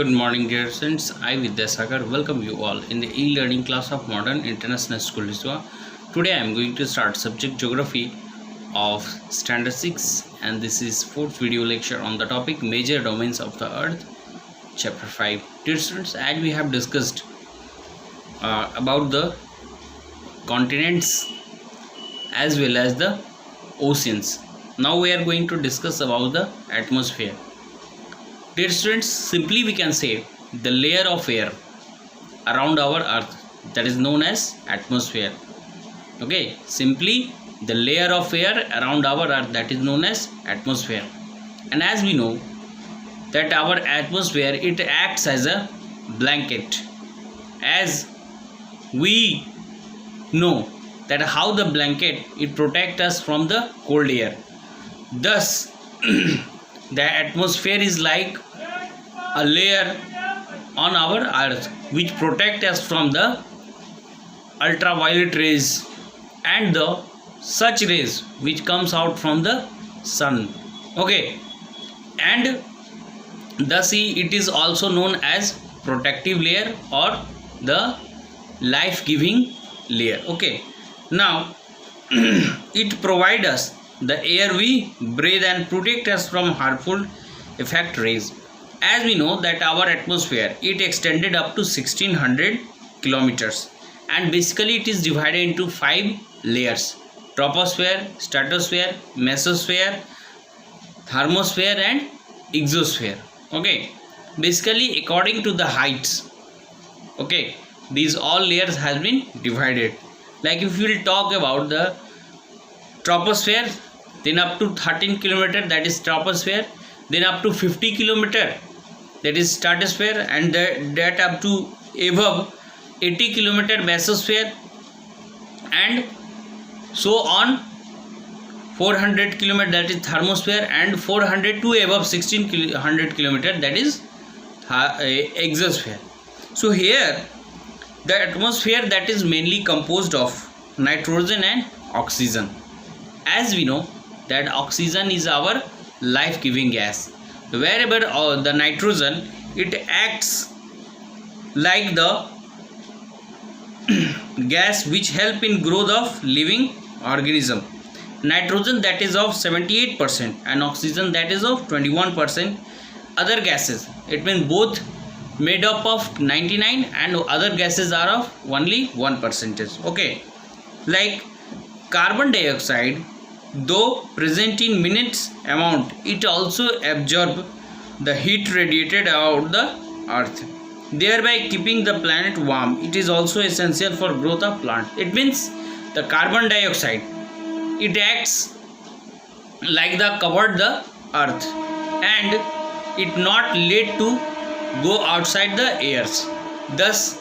Good morning, dear students. I Vidyasagar welcome you all in the e-learning class of Modern International School Histoire. Today I am going to start subject Geography of Standard 6, and this is fourth video lecture on the topic Major Domains of the Earth, Chapter 5. Dear students, as we have discussed about the continents as well as the oceans, now we are going to discuss about the atmosphere. Dear students, simply we can say the layer of air around our earth, that is known as atmosphere. Okay, simply the layer of air around our earth, that is known as atmosphere. And as we know that our atmosphere, it acts as a blanket. As we know that how the blanket, it protects us from the cold air. Thus the atmosphere is like a layer on our earth which protect us from the ultraviolet rays and the such rays which comes out from the sun. Okay, and thus it is also known as protective layer or the life-giving layer. Okay, now it provides us the air we breathe and protect us from harmful effect rays. As we know that our atmosphere, it extended up to 1600 kilometers, and basically it is divided into 5 layers: troposphere, stratosphere, mesosphere, thermosphere and exosphere. Okay, basically according to the heights, okay, these all layers has been divided. Like if we will talk about the troposphere, then up to 13 kilometer, that is troposphere, then up to 50 kilometer, that is stratosphere, and that up to above 80 kilometer mesosphere, and so on 400 kilometer, that is thermosphere, and 400 to above 1600 kilometer, that is exosphere. So here the atmosphere, that is mainly composed of nitrogen and oxygen. As we know that oxygen is our life-giving gas. Wherever the nitrogen, it acts like the gas which help in growth of living organism. Nitrogen, that is of 78% and oxygen, that is of 21%. Other gases, it means both made up of 99 and other gases are of only 1%. Okay, like carbon dioxide, though present in minutes amount, it also absorb the heat radiated out the earth, thereby keeping the planet warm. It is also essential for growth of plant. It means the carbon dioxide, it acts like the covered the earth and it not let to go outside the airs. Thus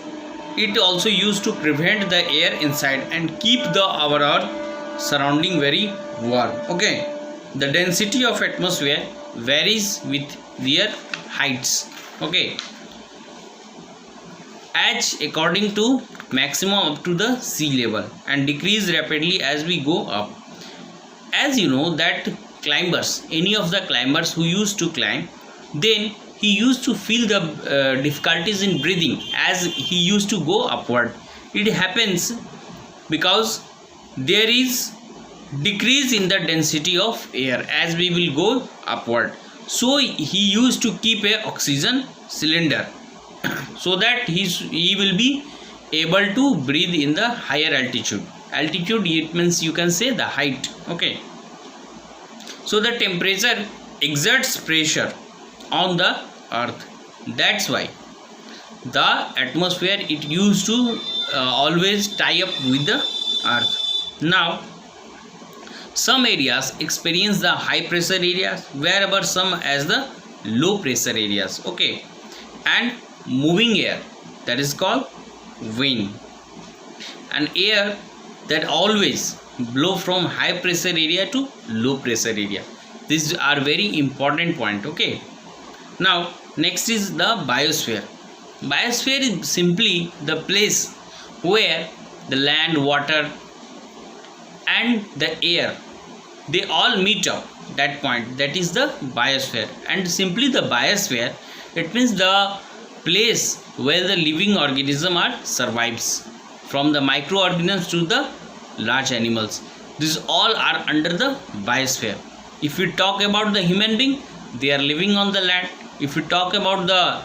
it also used to prevent the air inside and keep the our earth surrounding very warm. Okay, the density of atmosphere varies with their heights. Okay, as according to maximum up to the sea level and decrease rapidly as we go up. As you know that climbers, any of the climbers who used to climb, then he used to feel the difficulties in breathing as he used to go upward. It happens because there is decrease in the density of air as we will go upward. So he used to keep a oxygen cylinder so that he will be able to breathe in the higher altitude. Altitude, it means you can say the height. Okay, so the temperature exerts pressure on the earth. That's why the atmosphere, it used to always tie up with the earth. Now some areas experience the high pressure areas, wherever some as the low pressure areas. Okay, and moving air, that is called wind, and air that always blow from high pressure area to low pressure area. These are very important point. Okay, now next is the biosphere. Biosphere is simply the place where the land, water and the air, they all meet up that point, that is the biosphere. And simply the biosphere, it means the place where the living organism are survives, from the microorganisms to the large animals. These all are under the biosphere. If we talk about the human being, they are living on the land. If we talk about the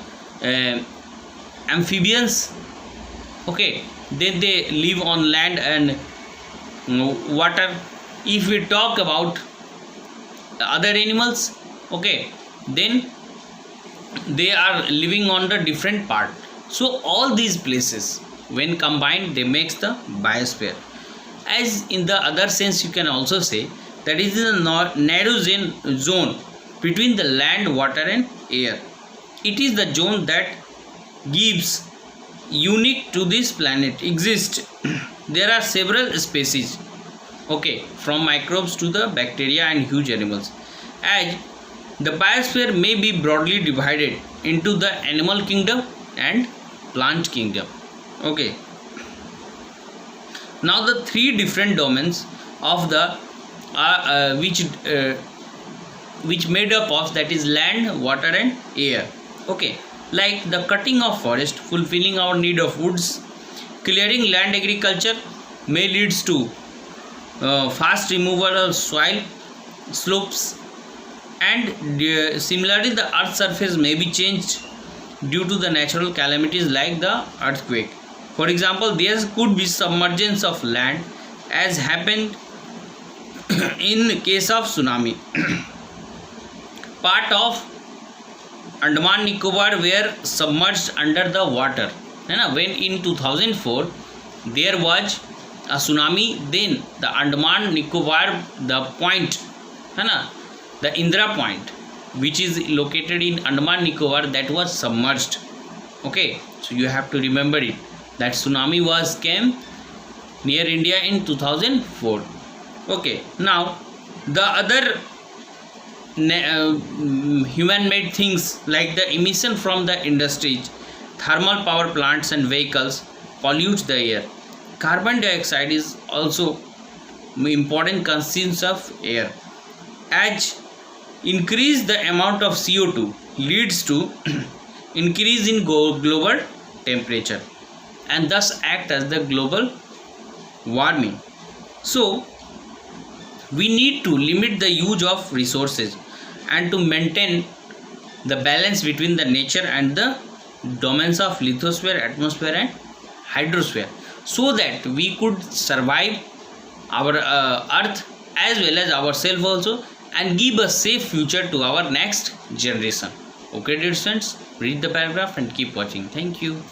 amphibians, okay, then they live on land and water. If we talk about other animals, okay, then they are living on the different part. So all these places when combined they makes the biosphere. As in the other sense, you can also say that it is a narrow zone between the land, water and air. It is the zone that gives unique to this planet exist. There are several species, okay, from microbes to the bacteria and huge animals. As the biosphere may be broadly divided into the animal kingdom and plant kingdom. Okay. Now the three different domains of the which made up of, that is land, water and air. Okay, like the cutting of forest, fulfilling our need of woods, clearing land, agriculture may leads to fast removal of soil slopes, and similarly the earth surface may be changed due to the natural calamities like the earthquake. For example, there could be submergence of land as happened in case of tsunami. Part of Andaman Nicobar were submerged under the water. When in 2004 there was a tsunami, then the Andaman Nicobar, the point, the Indra Point, which is located in Andaman Nicobar, that was submerged. Okay, so you have to remember it, that tsunami came near India in 2004. Okay, now the other human-made things like the emission from the industries, thermal power plants and vehicles pollute the air. Carbon dioxide is also important constituent of air. As increase the amount of CO2 leads to increase in global temperature and thus act as the global warming. So we need to limit the use of resources and to maintain the balance between the nature and the domains of lithosphere, atmosphere and hydrosphere, so that we could survive our earth as well as ourselves also, and give a safe future to our next generation. Okay dear students, read the paragraph and keep watching. Thank you.